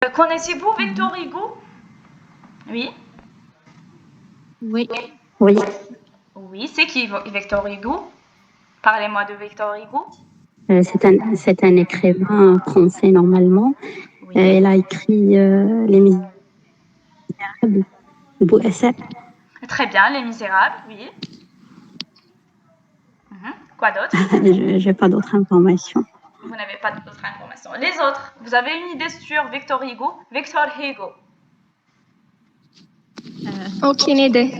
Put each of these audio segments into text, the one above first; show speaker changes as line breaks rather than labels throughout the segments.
Connaissez-vous Victor
Mhm.
Hugo? Oui.
Oui,
Oui,
Oui, c'est qui Victor Hugo? Parlez-moi de Victor Hugo.
c'est un écrivain français normalement.
Oui.
Il a écrit Les Misérables, Bouassa.
Très bien, Les Misérables, oui. Quoi d'autre?
Je n'ai pas d'autres informations.
Vous n'avez pas d'autres informations. Les autres, vous avez une idée sur Victor Hugo? Victor Hugo.
Aucune idée.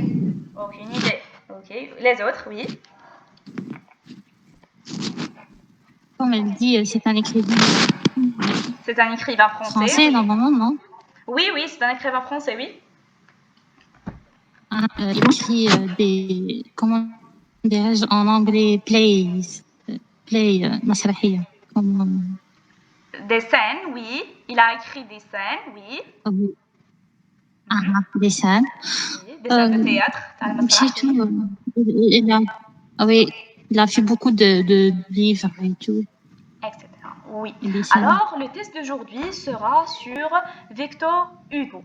Aucune idée. Ok. Les autres, oui.
comme elle dit, c'est un écrivain
C'est un écrivain français,
français
oui.
normalement, non?
Oui, oui, c'est un écrivain français, oui.
Il écrit des, comment dirais-je en anglais, مسرحية, comme,
Des scènes, oui. Il a écrit des scènes, oui.
oui. Des scènes.
Oui, des scènes de théâtre.
C'est tout. Oui, il a fait beaucoup de livres et tout.
Etc. Oui.
Et des scènes.
Alors, le test d'aujourd'hui sera sur Victor Hugo.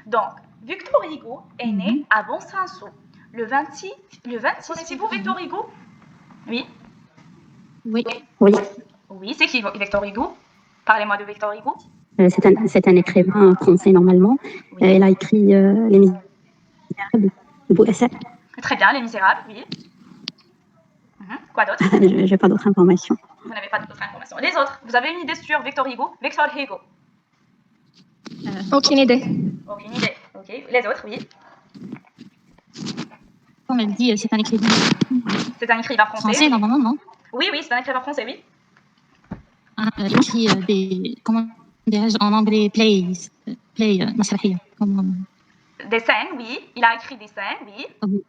Donc, Victor Hugo est né à Bonsanso le 26. Connaissez-vous Victor Hugo? Oui.
Oui,
Oui,
Oui, c'est qui Victor Hugo? Parlez-moi de Victor Hugo.
c'est un écrivain français normalement.
Oui.
Il a écrit Les Misérables, Bouassa.
Très bien, Les Misérables, oui. Quoi d'autre?
Je n'ai pas d'autres informations.
Vous n'avez pas d'autres informations. Les autres, vous avez une idée sur Victor Hugo? Victor Hugo.
Aucune idée.
Aucune idée. Ok. Les autres, oui.
comme elle dit, c'est un écrivain
C'est un écrivain français.
français
Oui,
normalement, non?
oui, oui, c'est un écrivain français, oui.
Il écrit des, comment dirais-je en anglais, مسرحية, comme,
Des scènes, oui. Il a écrit des scènes, oui.
oui.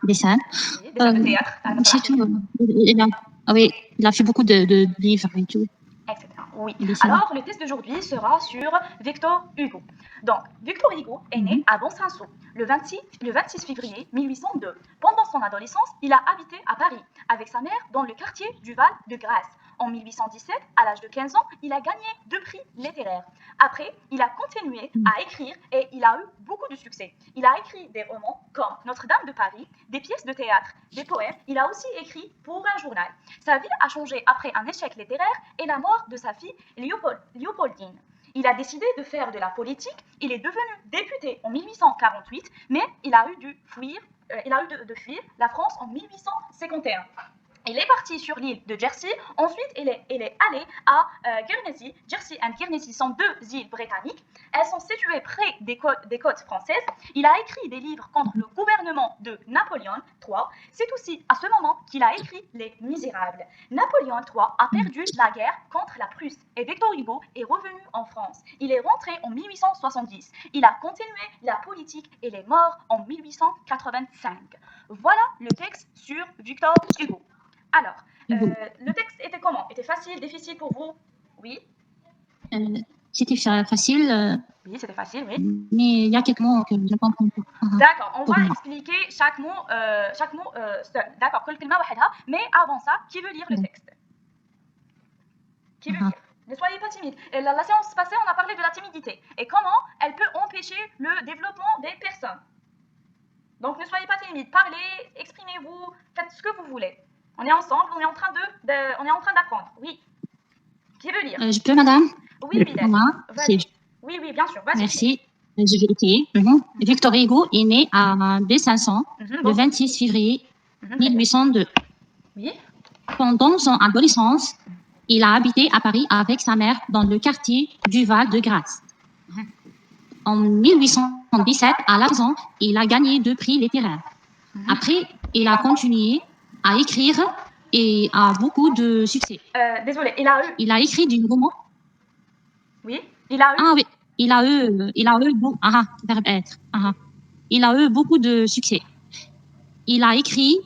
Des scènes.
Oui, des scènes de théâtre.
C'est tout. Oui, il a fait beaucoup de livres et tout.
Etc. Oui.
Et des scènes.
Alors, le test d'aujourd'hui sera sur Victor Hugo. Donc, Victor Hugo est né à Bonsanso le 26 février 1802. Pendant son adolescence, il a habité à Paris avec sa mère dans le quartier du Val-de-Grâce. En 1817, à l'âge de 15 ans, il a gagné 2 prix littéraires. Après, il a continué à écrire et il a eu beaucoup de succès. Il a écrit des romans comme Notre-Dame de Paris, des pièces de théâtre, des poèmes. Il a aussi écrit pour un journal. Sa vie a changé après un échec littéraire et la mort de sa fille Léopoldine. Il a décidé de faire de la politique. Il est devenu député en 1848, mais il a eu de fuir la France en 1851. Il est parti sur l'île de Jersey. Ensuite, il est allé à Guernsey. Jersey et Guernsey sont deux îles britanniques. Elles sont situées près des côtes françaises. Il a écrit des livres contre le gouvernement de Napoléon III. C'est aussi à ce moment qu'il a écrit Les Misérables. Napoléon III a perdu la guerre contre la Prusse et Victor Hugo est revenu en France. Il est rentré en 1870. Il a continué la politique et il est mort en 1885. Voilà le texte sur Victor Hugo. Alors, le texte était comment? Était facile, difficile pour vous? Oui.
C'était facile,
Oui, c'était facile, oui.
mais il y a quelques mots que je ne comprends pas.
D'accord, on
Pour
va
moi.
expliquer chaque mot seul. D'accord, كل كلمة وحدها. Mais avant ça, qui veut lire le texte? Qui veut lire? Ne soyez pas timide. La séance passée, on a parlé de la timidité et comment elle peut empêcher le développement des personnes. Donc ne soyez pas timide, parlez, exprimez-vous, faites ce que vous voulez. On est ensemble, on est en train d'apprendre. Oui. Qui veut lire?
Je peux, madame?
Oui, Bilal.
Moi,
Vas-y. Oui, oui, bien sûr. Vas-y.
merci. Je vais essayer. Victor Hugo est né à Besançon le 26 février 1802.
Oui.
Pendant son adolescence, il a habité à Paris avec sa mère dans le quartier du Val-de-Grâce. En 1817, à la maison, il a gagné 2 prix littéraires. Après, il a continué à écrire et a beaucoup de succès.
Désolé,
il a écrit du roman.
Oui, il a eu.
Ah oui, il a eu verbe être. Il a eu beaucoup de succès. Il a écrit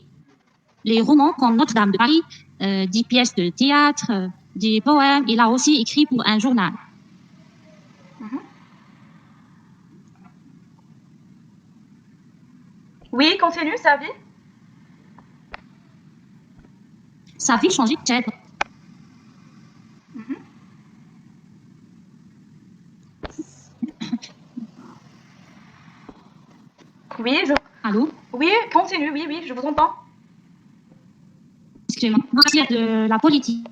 les romans comme Notre-Dame de Paris, des pièces de théâtre, des poèmes. Il a aussi écrit pour un journal.
Oui, continue sa vie.
Sa vie changeait peut-être.
oui, je vous entends.
Excusez-moi, de la politique,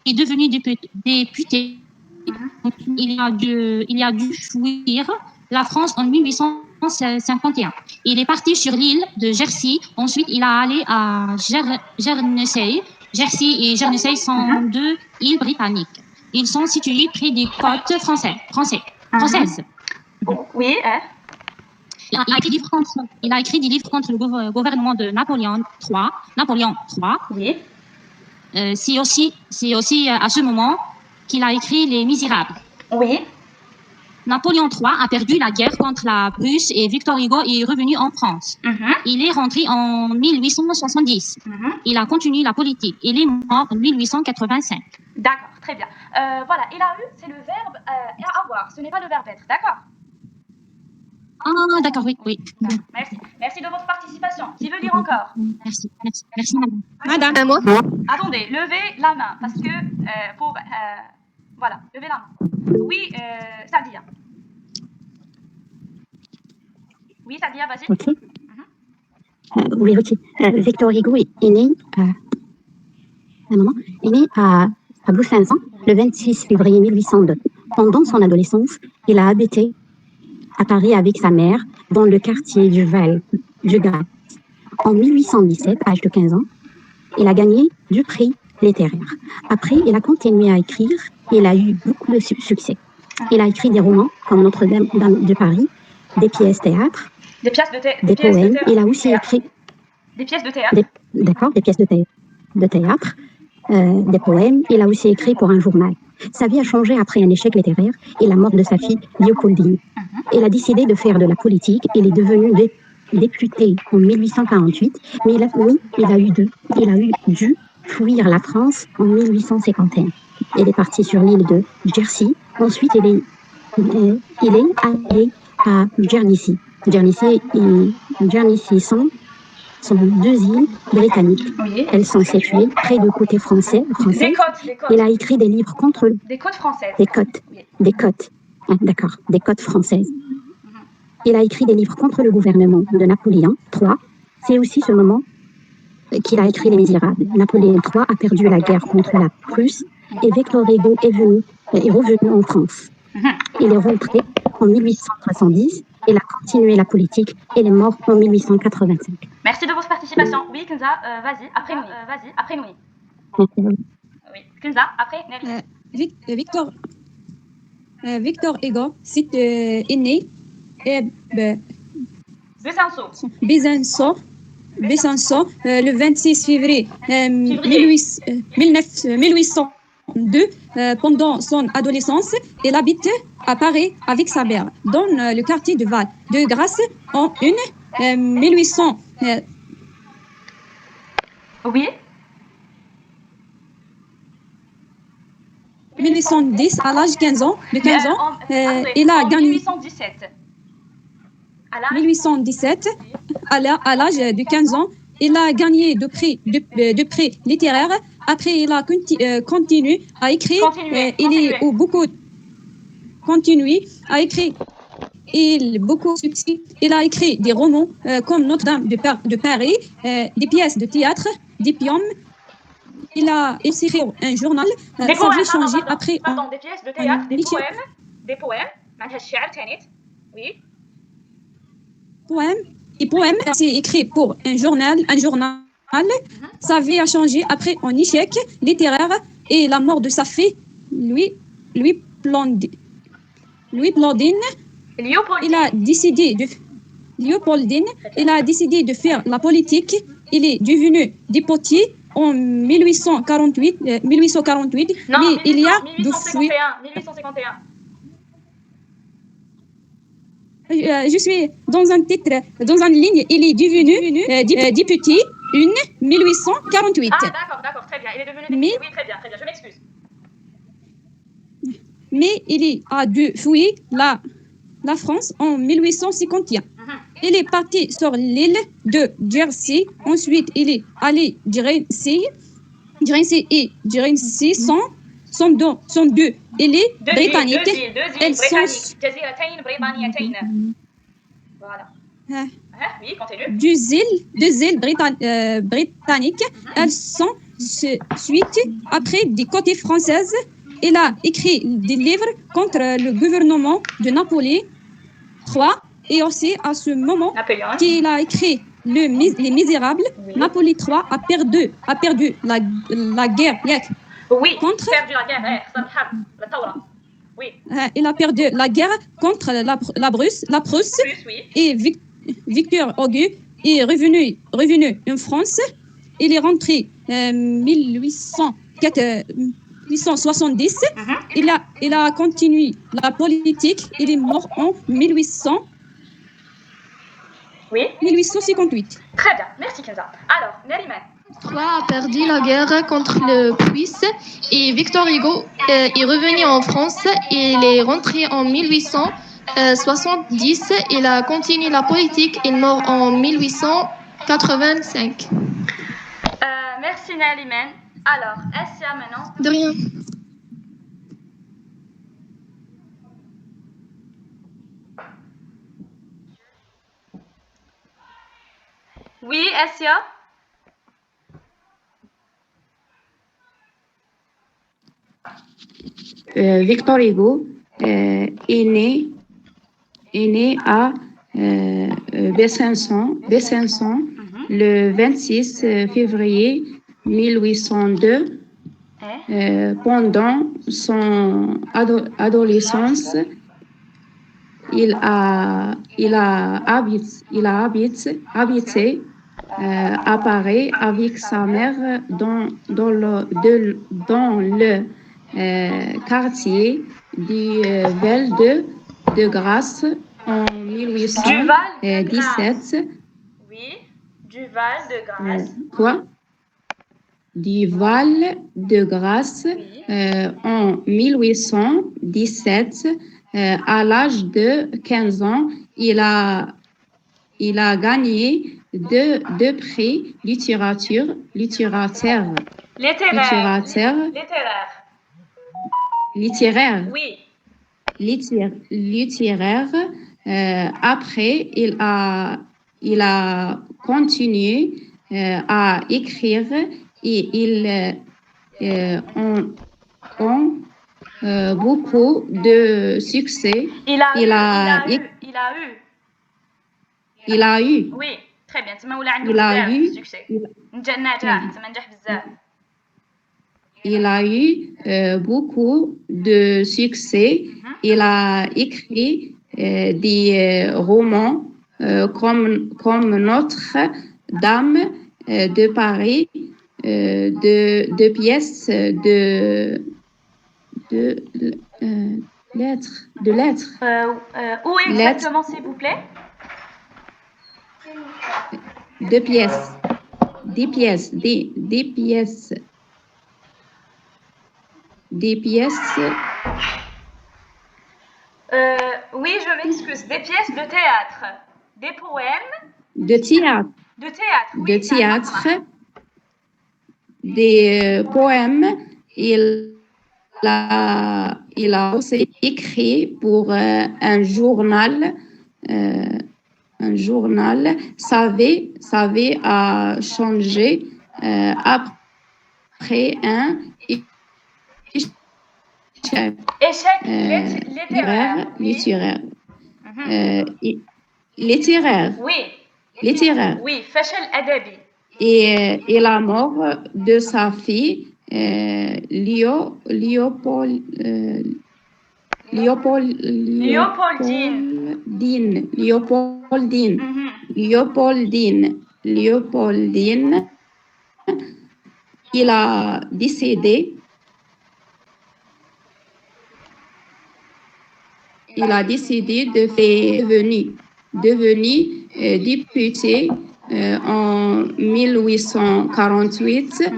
est devenu député. Il a dû fuir la France en 1851. Il est parti sur l'île de Jersey. Ensuite, il a allé à Guernesey. Jersey et Guernesey sont deux îles britanniques. Ils sont situés près des côtes françaises.
Oui, hein?
Il a écrit des livres contre le gouvernement de Napoléon III.
Oui.
C'est aussi à ce moment qu'il a écrit Les Misérables.
Oui.
Napoléon III a perdu la guerre contre la Prusse et Victor Hugo est revenu en France. Il est rentré en 1870. Il a continué la politique. Il est mort en 1885.
D'accord, très bien. Voilà, il a eu, c'est le verbe avoir, ce n'est pas le verbe être, d'accord?
Ah, d'accord, oui.
Merci. Merci de votre participation. Qui veut dire encore?
Merci, madame.
Madame, moi.
Attendez, levez la main, parce que voilà, levez la main. Oui, Sadia. Oui, Sadia, vas-y.
Ok. Oui, ok. Victor Hugo est né à Besançon le 26 février 1802. Pendant son adolescence, il a habité à Paris avec sa mère dans le quartier du Val-de-Grâce. En 1817, à l'âge de 15 ans, il a gagné du prix littéraire. Après, il a continué à écrire et il a eu beaucoup de succès. Il a écrit des romans comme Notre-Dame de Paris, des pièces théâtre,
Des pièces de théâtre.
des poèmes. Il a aussi écrit
des pièces de théâtre.
des pièces de théâtre, des poèmes. Il a aussi écrit pour un journal. Sa vie a changé après un échec littéraire et la mort de sa fille Léopoldine. Il a décidé de faire de la politique. Il est devenu député en 1848, mais il a eu dû fuir la France en 1851. Il est parti sur l'île de Jersey. Ensuite, il est allé à Guernesey. Guernesey sont deux îles britanniques.
Oui.
Elles sont situées près du côté français.
Des côtes.
Il a écrit des livres contre...
Des côtes françaises.
Des côtes. Ah, d'accord, des côtes françaises. Il a écrit des livres contre le gouvernement de Napoléon III. C'est aussi ce moment qu'il a écrit Les Misérables. Napoléon III a perdu la guerre contre la Prusse et Victor Hugo est revenu en France. Il est rentré en 1870. Il a continué la politique. Il est mort en 1885.
Merci de votre participation. Oui, Kenza, vas-y, après nous. Oui, Kenza, après Neri.
Victor Hugo est né à Besançon le 26 février 1802. Pendant son adolescence, il habite à Paris avec sa mère dans le quartier de Val-de-Grâce en 1810
Oui.
à l'âge de 15 ans. Il a gagné
1817.
1817 à l'âge de 15 ans. Il a gagné de prix littéraire. Après, il a continué à écrire. Continué à écrire. Beaucoup de succès. Il a écrit des romans comme Notre-Dame de Paris, des pièces de théâtre, des poèmes. Il a écrit un journal.
Des
sa vie
poèmes.
changé après.
Pardon, des pièces de théâtre, des poèmes. Oui.
Poèmes, c'est écrit pour un journal. Sa vie a changé après un échec littéraire et la mort de sa fille, Léopoldine. Il a décidé de faire la politique. Il est devenu député en 1848.
Non,
mais il y a
1851.
Je suis dans une ligne. Il est devenu député en 1848.
Ah, d'accord, très bien. Il est devenu député. Oui, très bien, je m'excuse.
Mais il a dû fuir la France en 1851. Il est parti sur l'île de Jersey. Ensuite, il est allé à Guernesey. Guernesey sont deux îles britanniques.
Elles sont... Voilà. Oui, continue.
deux îles britanniques. Elles sont suites après des côtés françaises. Il a écrit des livres contre le gouvernement de Napoléon III et aussi à ce moment
Napoléon.
qu'il a écrit Les Misérables.
Oui.
Napoléon III a perdu la guerre.
Oui,
Contre-
perdu la guerre. La Taura. Oui,
Il a perdu la guerre contre la Prusse
plus, oui.
et Victor Hugo est revenu en France. Il est rentré en 1870. Il a continué la politique. Il est mort en
Oui,
1858.
très bien. Merci, Kenza. Alors, Neriman.
III a perdu la guerre contre le Prusse et Victor Hugo est revenu en France. Il est rentré en 1870. Il a continué la politique. Il est mort en 1885.
Merci, Neriman. Alors, Essia maintenant.
De rien.
Oui, Essia.
Victor Hugo est né à Besançon le 26 février 1802. Pendant son adolescence, il a habité à Paris avec sa mère dans le quartier du Val de Grâce en 1817.
Oui, du Val de Grâce.
Quoi? Du Val de Grâce en 1817. À l'âge de 15 ans, il a gagné deux prix littéraire.
Oui.
Littéraire. Après, il a continué à écrire et il beaucoup de succès.
Il a eu. Oui, très bien. Succès.
Il a eu beaucoup de succès. Il a écrit des romans comme Notre-Dame de Paris, de pièces de lettres.
Où exactement, s'il vous plaît?
Des pièces.
Oui, je m'excuse. Des pièces de théâtre. Des poèmes.
De théâtre.
Oui.
De théâtre. Des poèmes. Il a aussi écrit pour un journal. Sa vie a changé après un
échec littéraire.
Littéraire.
Oui, فشل أدبي.
Et la mort de sa fille, Léopoldine. Il a décidé. Il a décidé de devenir député en 1848,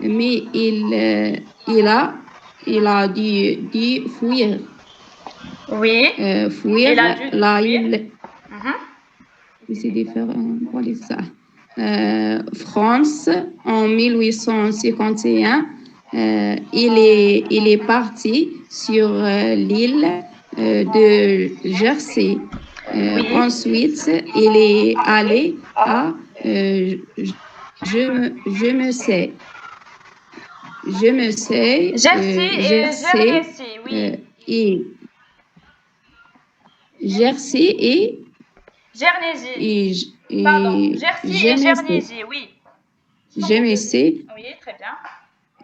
mais il a dû fuir.
Oui.
Il a dû c'est différent. Voilà ça. France en 1851. Il est parti sur l'île de Jersey.
Oui.
Ensuite, il est allé à je me sais. Je me sais.
Jersey et
Jersey
Jersey, oui.
et Jersey
Jersey.
et
Pardon, Jersey et
Jersey.
Jersey, oui.
Jersey
Oui, très bien.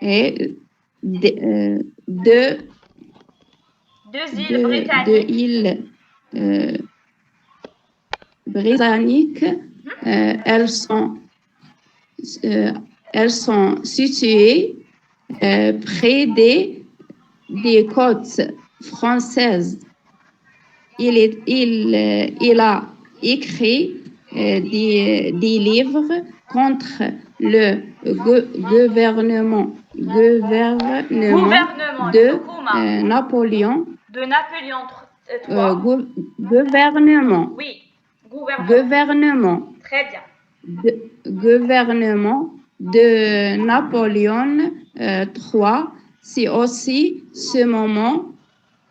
et
Deux îles britanniques.
de îles britanniques. Elles sont situées près des côtes françaises. Il a écrit des livres contre le gouvernement de Napoléon.
De Napoléon III.
Gouvernement.
Oui, gouvernement.
Gouvernement.
Très bien.
Gouvernement de Napoléon III. C'est aussi ce moment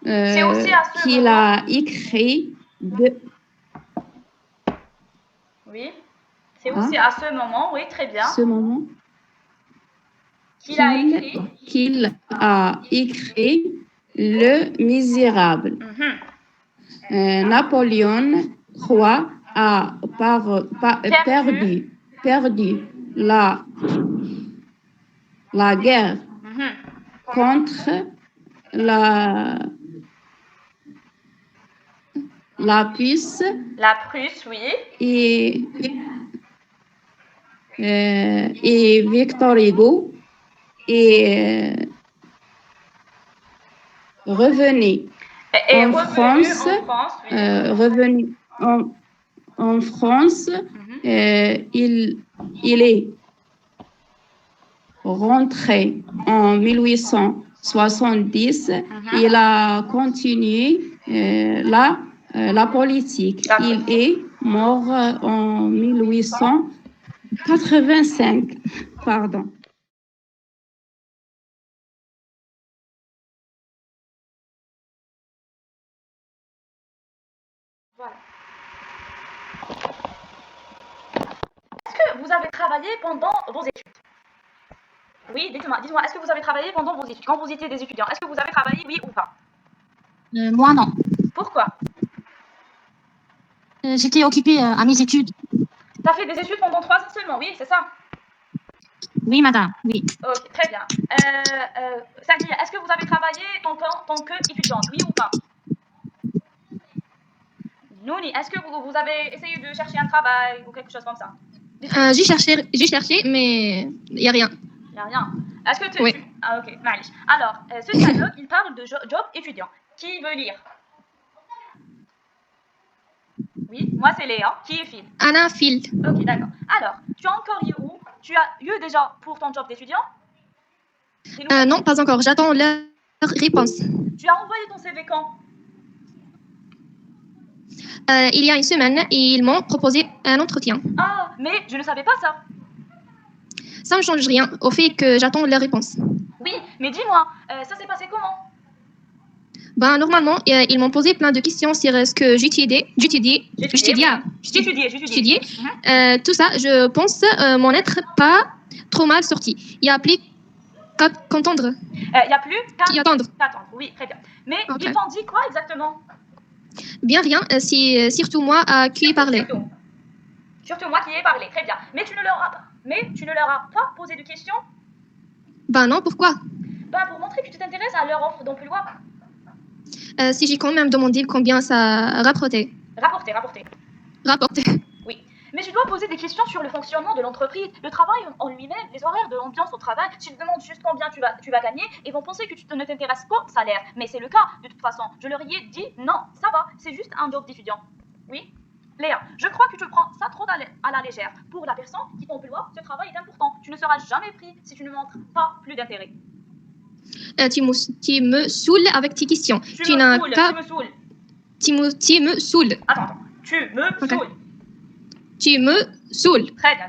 C'est aussi à ce
qu'il
moment.
a écrit
Oui, c'est aussi à ce moment, oui, très bien.
ce moment
Qu'il a écrit.
qu'il a écrit Le Misérable. Napoléon III a perdu la guerre contre la Prusse.
La Prusse, oui.
Et Victor Hugo est revenu en France.
Oui.
Revenu en France. Il est rentré en 1870. Il a continué la politique. Il est mort en 1885. Pardon.
Voilà. Est-ce que vous avez travaillé pendant vos études? Oui, dites-moi, est-ce que vous avez travaillé pendant vos études? Quand vous étiez des étudiants, est-ce que vous avez travaillé, oui ou pas?
Moi, non.
Pourquoi?
J'étais occupée à mes études.
Tu as fait des études pendant 3 ans seulement, oui, c'est ça?
Oui, madame, oui.
Ok, très bien. Sadia, est-ce que vous avez travaillé en tant qu'étudiante, oui ou pas? Nouni, est-ce que vous avez essayé de chercher un travail ou quelque chose comme ça?
J'ai cherché, mais il n'y a rien.
Il n'y a rien. Est-ce que
Oui.
Ah, ok, معليش. Alors, ce dialogue, il parle de job étudiant. Qui veut lire? Oui, moi c'est Léa. Qui est Phil?
Anna Phil.
Ok, d'accord. Alors, tu as encore eu où? Tu as eu déjà pour ton job d'étudiant?
Non, pas encore. J'attends leur réponse.
Tu as envoyé ton CV quand?
Il y a une semaine, et ils m'ont proposé un entretien.
Ah, mais je ne savais pas ça.
Ça ne change rien au fait que j'attends leur réponse.
Oui, mais dis-moi, ça s'est passé comment?
Ben, normalement, ils m'ont posé plein de questions sur ce que j'étudiais. Tout ça, je pense m'en être pas trop mal sorti. Il y a plus qu'à qu'entendre.
Il n'y a plus qu'à
attendre.
Oui, très bien. Mais
Okay.
ils t'ont dit quoi exactement?
Bien rien, c'est surtout moi qui ai parlé.
Surtout moi qui ai parlé, très bien. Mais tu ne leur as pas posé de questions?
Ben non, pourquoi?
Ben pour montrer que tu t'intéresses à leur offre d'emploi.
Si j'ai quand même demandé combien ça rapportait.
Rapporter. Oui. Mais tu dois poser des questions sur le fonctionnement de l'entreprise, le travail en lui-même, les horaires de l'ambiance au travail. Si tu te demandes juste combien tu vas gagner, ils vont penser que tu ne t'intéresses qu'au salaire. Mais c'est le cas, de toute façon. Je leur ai dit non, ça va, c'est juste un job d'étudiant. Oui. Léa, je crois que tu prends ça trop à la légère. Pour la personne qui t'emploie, ce travail est important. Tu ne seras jamais pris si tu ne montres pas plus d'intérêt.
Tu me saoules avec tes questions.
Tu me saoules.
Tu me saoules.
Attends. Tu me saoules.
Tu me saoules.
Très bien,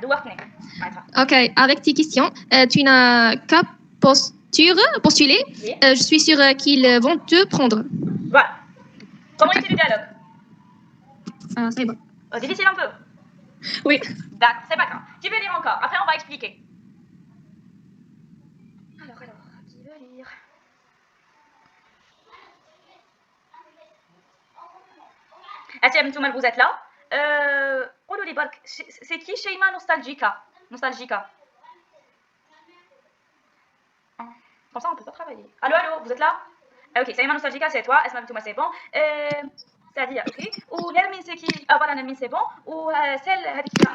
ok, avec tes questions, tu n'as qu'à postuler.
Oui.
Je suis sûre qu'ils vont te prendre.
Voilà. Comment était le dialogue?
صعيبة.
Difficile un peu.
Oui.
D'accord, c'est pas grave. Qui veut lire encore? Après, on va expliquer. Alors, qui veut lire? Atiam, tout le monde, vous êtes là? قولوا لي برك c'est qui Sheima Nostalgica? Comme ça, on peut pas travailler. Allô, vous êtes là? Ok, Sheima Nostalgica, c'est toi. Esma Bitouma, c'est bon. C'est-à-dire, ok. Ou Nermin, c'est qui? Ah voilà, Nermin, c'est bon. Ou celle,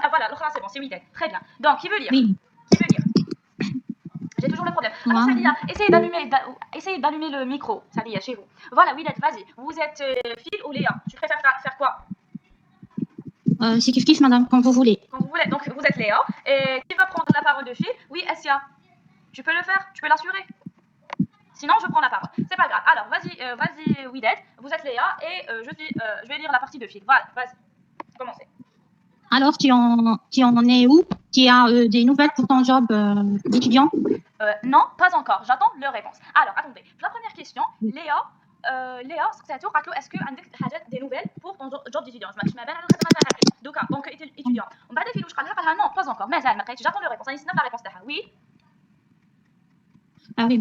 ah voilà, l'autre, c'est bon, c'est Widet. Très bien. Donc, qui veut lire?
Oui.
Qui veut lire? J'ai toujours le problème. Alors,
Moi.
Salia, essayez d'allumer le micro, Salia, chez vous. Voilà, Widet, vas-y. Vous êtes Phil ou Léa? Tu préfères faire quoi?
C'est kiff, madame, quand vous voulez.
Quand vous voulez. Donc, vous êtes Léa. Et qui va prendre la parole de Phil? Oui, Essia. Tu peux le faire? Tu peux l'assurer? Sinon, je prends la parole. C'est pas grave. Alors, vas-y, Widet. Vous êtes Léa et je vais lire la partie de Phil. Voilà, vas-y. Commencez.
Alors, tu en es où? Tu as des nouvelles pour ton job d'étudiant?
Non, pas encore. J'attends leur réponse. Alors, attendez. La première question, Léa, c'est toi, est-ce que tu as des nouvelles pour ton job d'étudiant? Donc, étudiant. On va défiler, non, pas encore. Mais j'attends leur réponse. La réponse, oui.
Ah oui.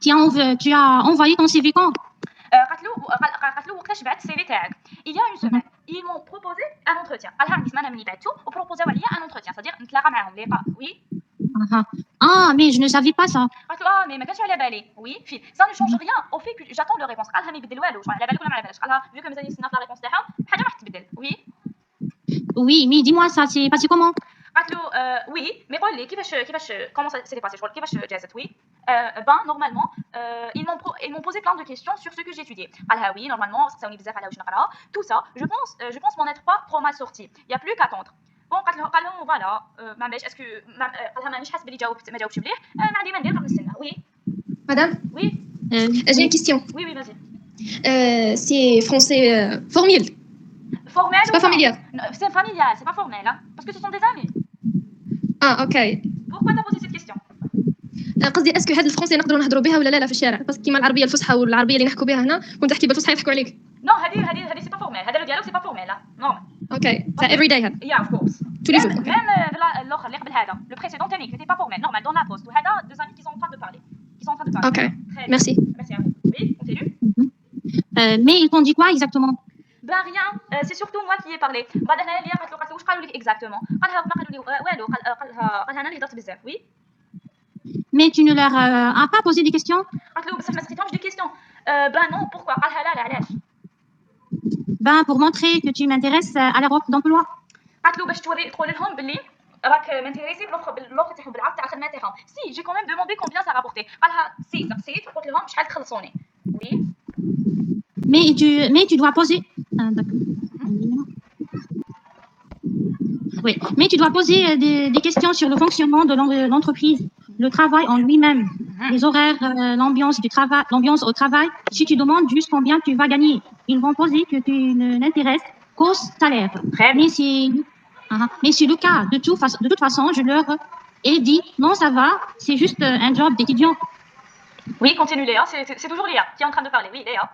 Tu as envoyé ton CV quand?
Il y a une semaine, ils m'ont proposé un entretien. Ou proposé un entretien, c'est-à-dire oui.
Ah, mais je ne savais pas ça.
Mais ما كانش على بالي. Oui, ça ne change rien au fait que j'attends leur réponse. قالها ما يبدل والو، على بالك ولا ما على بالكش؟ قالها vu que مازال يستنى في la réponse تاعها حاجه ما راح تتبدل. Oui.
Oui, mais dis-moi, ça s'est passé comment?
قالت له oui, mais قول لي كيفاش comment ça s'est passé شغل كيفاش جازت. Oui. Ben normalement ils m'ont posé plein de questions sur ce que j'étudiais. قالها oui, normalement سقساوني بزاف على واش نقرا. Tout ça, je pense m'en être pas trop mal sorti. Il y a plus qu'à attendre. Bon, قال لهم فوالا معليش اسكو قالها مانيش حاسه بلي ما جاوبتش مليح. ما عندي ما ندير غير نستنى. Oui.
Madame,
Oui.
j'ai une question.
Oui, vas-y.
C'est français formel.
Formel
C'est pas familial.
C'est familial, c'est pas formel, hein, parce que ce sont des amis.
Ah, ok.
Pourquoi t'as posé cette question?
قصدي اسكو هاد الفرنسي نقدروا نهضروا بها ولا لا في الشارع؟ بس كيما العربيه الفصحى والعربيه اللي نحكوا بها هنا كنت تحكي بالفصحى يضحكوا عليك.
Non, هذه c'est pas formel. هذا le dialogue c'est pas formel, hein. Non.
Ok. C'est every day هذا.
Yeah, of course.
Tous les jours.
Même l'autre اللي قبل هذا, le précédent technique n'était pas formel, normal dans la poste. وهذا deux amis qui sont en train de parler.
Ok.
Très bien.
Merci.
Merci à vous. Oui, continue.
Mais ils t'ont dit quoi exactement?
Ben rien, c'est surtout moi qui ai parlé. بعد هنا اللي قالت له واش قالوا لك exactement. قالها ما قالوا لي والو قالها انا اللي هضرت بزاف. Oui.
Mais tu ne leur as pas posé des questions?
قالت له بصح ما سقيتهمش des questions. Ben non, pourquoi? قالها لا علاش.
Ben pour montrer que tu m'intéresses à leur offre d'emploi.
قالت له باش تقول لهم باللي راك مانتيريسي بالوفر تاعهم بالعرض تاع الخدمه تاعهم. Si, j'ai quand même demandé combien ça rapportait. قالها سي سقسيت قلت لهم شحال تخلصوني. Oui.
Mais tu dois poser. Ah, d'accord. Oui, mais tu dois poser des questions sur le fonctionnement de l'entreprise, le travail en lui-même, les horaires, l'ambiance au travail. Si tu demandes juste combien tu vas gagner, ils vont poser que tu ne n'intéresses qu'au salaire. Mais c'est le cas. De toute façon, je leur ai dit non, ça va, c'est juste un job d'étudiant.
Oui, continue Léa, c'est toujours Léa qui est en train de parler. Oui, Léa.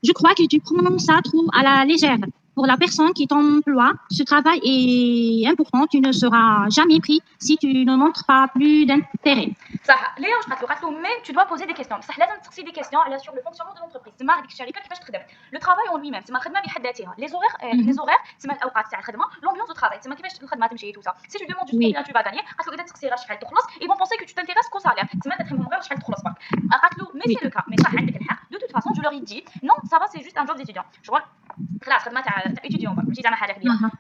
Je crois que tu prends ça trop à la légère. Pour la personne qui t'emploie, ce travail est important. Tu ne seras jamais pris si tu ne montres pas plus d'intérêt.
صح ليه واش قالت له mais tu dois poser des questions بصح لازم تسقسي des questions على sur le fonctionnement de l'entreprise تما هذيك الشركه كيفاش تخدم le travail en lui-même تما الخدمه بحد ذاتها les horaires تما الاوقات تاع الخدمه l'ambiance du travail تما كيفاش الخدمه تمشي tout ça si tu demandes juste combien tu vas gagner قالت له اذا تسقسي غير شحال تخلص ils vont penser que tu t'intéresses qu'au salaire تما تفهمهم غير شحال تخلص برك قالت له mais c'est le cas mais صح عندك الحق de toute façon je leur ai dit non ça va c'est juste un job d'étudiant شغل خلاص خدمه تاع étudiant برك ماشي زعما حاجه كبيره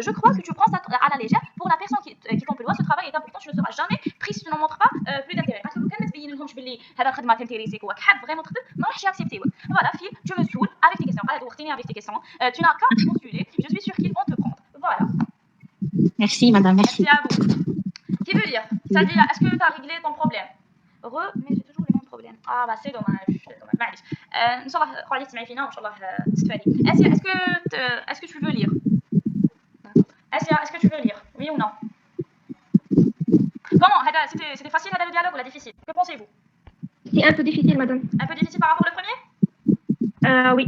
je crois que tu prends ça à la légère pour la personne qui t'emploie ce travail est important tu ne seras jamais pris si tu ne montres pas plus d'intérêt قالت له كان ما تبين لهمش باللي هذا الخدمه تنتيريسيك وراك حاب فريمون تخدم ما راحش ياكسبتيوك فوالا في tu me saoules avec tes questions قالت وقتيني avec tes questions tu n'as qu'à postuler je suis sûre qu'ils vont te prendre voilà.
Merci madame, merci.
Merci à vous. Qui veut dire Sadia, est-ce que tu as réglé ton problème? Mais j'ai toujours les mêmes problèmes. Ah bah c'est dommage معليش ان شاء الله قاعدين تسمعي فينا وان شاء الله تستفادي. Est-ce que tu veux lire? Asia, est-ce que tu veux lire? Oui ou non? Comment c'était facile le dialogue ou la difficile? Que pensez-vous?
C'est un peu difficile, madame.
Un peu difficile par rapport au premier?
Oui.